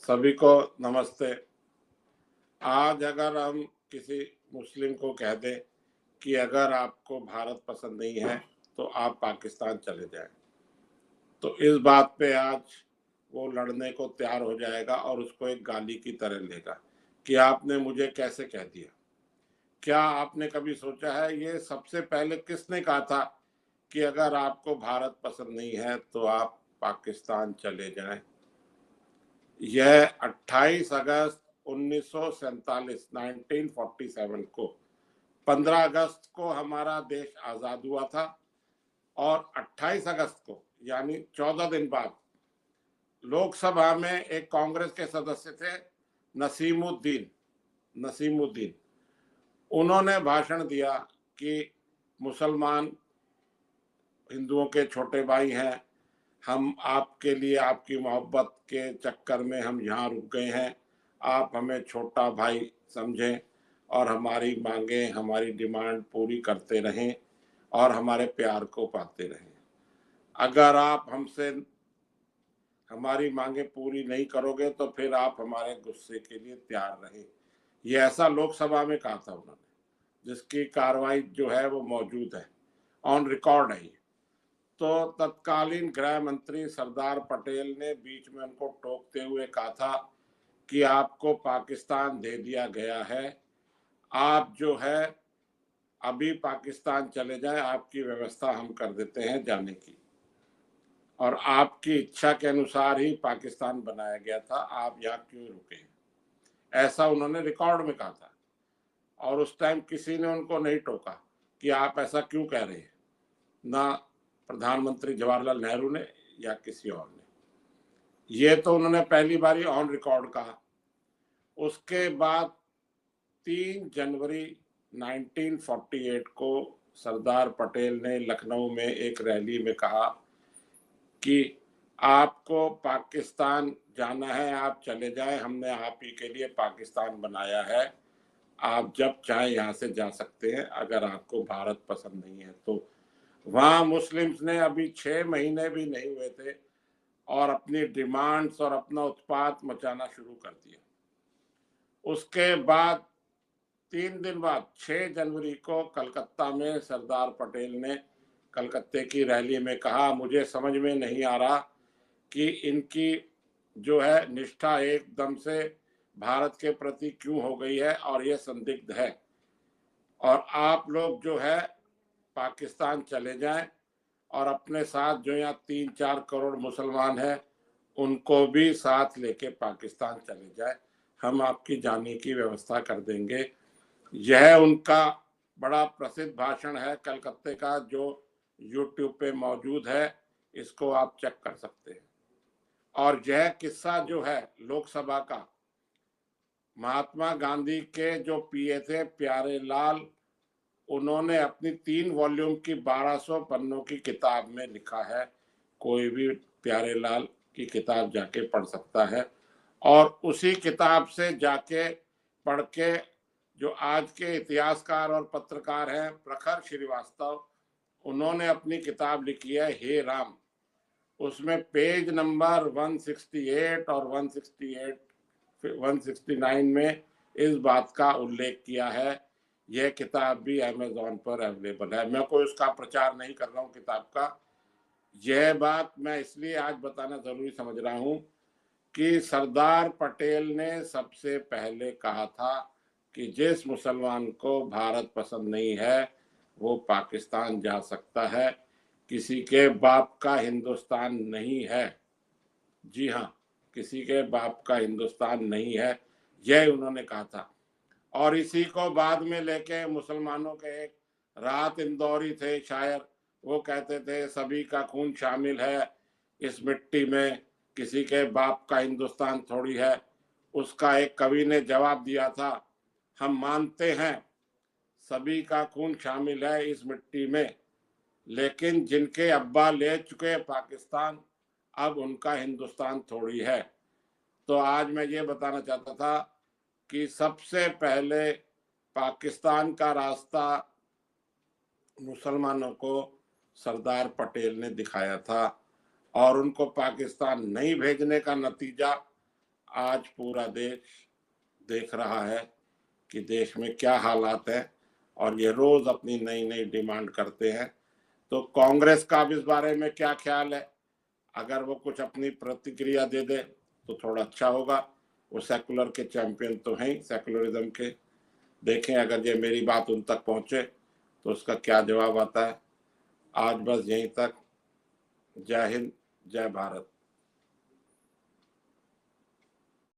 सभी को नमस्ते। आज अगर हम किसी मुस्लिम को कह दें कि अगर आपको भारत पसंद नहीं है तो आप पाकिस्तान चले जाएं, तो इस बात पे आज वो लड़ने को तैयार हो जाएगा और उसको एक गाली की तरह लेगा कि आपने मुझे कैसे कह दिया। क्या आपने कभी सोचा है ये सबसे पहले किसने कहा था कि अगर आपको भारत पसंद नहीं है तो आप पाकिस्तान चले जाएं? यह 28 अगस्त 1947 1947 को 15 अगस्त को हमारा देश आज़ाद हुआ था और 28 अगस्त को यानी 14 दिन बाद लोकसभा में एक कांग्रेस के सदस्य थे नसीमुद्दीन नसीमुद्दीन उन्होंने भाषण दिया कि मुसलमान हिंदुओं के छोटे भाई हैं, हम आपके लिए आपकी मोहब्बत के चक्कर में हम यहाँ रुक गए हैं, आप हमें छोटा भाई समझें और हमारी मांगें हमारी डिमांड पूरी करते रहें और हमारे प्यार को पाते रहें। अगर आप हमसे हमारी मांगें पूरी नहीं करोगे तो फिर आप हमारे गुस्से के लिए तैयार रहें। ये ऐसा लोकसभा में कहा था उन्होंने, जिसकी कार्रवाई जो है वो मौजूद है, ऑन रिकॉर्ड है। तो तत्कालीन गृह मंत्री सरदार पटेल ने बीच में उनको टोकते हुए कहा था कि आपको पाकिस्तान दे दिया गया है, आप जो है अभी पाकिस्तान चले जाएं, आपकी व्यवस्था हम कर देते हैं जाने की, और आपकी इच्छा के अनुसार ही पाकिस्तान बनाया गया था, आप यहाँ क्यों रुके? ऐसा उन्होंने रिकॉर्ड में कहा था और उस टाइम किसी ने उनको नहीं टोका कि आप ऐसा क्यों कह रहे हैं, ना प्रधानमंत्री जवाहरलाल नेहरू ने या किसी और ने। ये तो उन्होंने पहली बारी ऑन रिकॉर्ड कहा। उसके बाद 3 जनवरी 1948 को सरदार पटेल ने लखनऊ में एक रैली में कहा कि आपको पाकिस्तान जाना है, आप चले जाएं, हमने आप ही के लिए पाकिस्तान बनाया है, आप जब चाहे यहाँ से जा सकते हैं, अगर आपको भारत पसंद नहीं है तो। वहाँ मुस्लिम्स ने अभी 6 महीने भी नहीं हुए थे और अपनी डिमांड्स और अपना उत्पात मचाना शुरू कर दिया। उसके बाद 3 दिन बाद 6 जनवरी को कलकत्ता में सरदार पटेल ने कलकत्ते की रैली में कहा, मुझे समझ में नहीं आ रहा कि इनकी जो है निष्ठा एकदम से भारत के प्रति क्यों हो गई है और ये संदिग्ध है, और आप लोग जो है पाकिस्तान चले जाएं और अपने साथ जो यहाँ 3-4 करोड़ मुसलमान हैं उनको भी साथ लेके पाकिस्तान चले जाए, हम आपकी जाने की व्यवस्था कर देंगे। यह उनका बड़ा प्रसिद्ध भाषण है कलकत्ते का, जो यूट्यूब पे मौजूद है, इसको आप चेक कर सकते हैं। और यह किस्सा जो है लोकसभा का, महात्मा गांधी के जो पीए थे प्यारे लाल, उन्होंने अपनी 3 वॉल्यूम की 1200 पन्नों की किताब में लिखा है, कोई भी प्यारे लाल की किताब जाके पढ़ सकता है। और उसी किताब से जाके पढ़ के जो आज के इतिहासकार और पत्रकार हैं प्रखर श्रीवास्तव, उन्होंने अपनी किताब लिखी है हे राम, उसमें पेज नंबर 168 और 169 में इस बात का उल्लेख किया है। यह किताब भी अमेज़न पर अवेलेबल है। मैं कोई उसका प्रचार नहीं कर रहा हूँ किताब का, यह बात मैं इसलिए आज बताना जरूरी समझ रहा हूँ कि सरदार पटेल ने सबसे पहले कहा था कि जिस मुसलमान को भारत पसंद नहीं है वो पाकिस्तान जा सकता है, किसी के बाप का हिंदुस्तान नहीं है। जी हाँ, किसी के बाप का हिंदुस्तान नहीं है, यह उन्होंने कहा था। और इसी को बाद में लेके मुसलमानों के एक राहत इंदौरी थे शायर, वो कहते थे सभी का खून शामिल है इस मिट्टी में, किसी के बाप का हिंदुस्तान थोड़ी है। उसका एक कवि ने जवाब दिया था, हम मानते हैं सभी का खून शामिल है इस मिट्टी में, लेकिन जिनके अब्बा ले चुके पाकिस्तान अब उनका हिंदुस्तान थोड़ी है। तो आज मैं ये बताना चाहता था कि सबसे पहले पाकिस्तान का रास्ता मुसलमानों को सरदार पटेल ने दिखाया था और उनको पाकिस्तान नहीं भेजने का नतीजा आज पूरा देश देख रहा है कि देश में क्या हालात है और ये रोज अपनी नई नई डिमांड करते हैं। तो कांग्रेस का अब इस बारे में क्या ख्याल है? अगर वो कुछ अपनी प्रतिक्रिया दे दे तो थोड़ा अच्छा होगा। वो सेकुलर के चैंपियन तो हैं, सेकुलरिज्म के। देखें अगर ये मेरी बात उन तक पहुंचे तो उसका क्या जवाब आता है। आज बस यहीं तक। जय हिंद, जय भारत।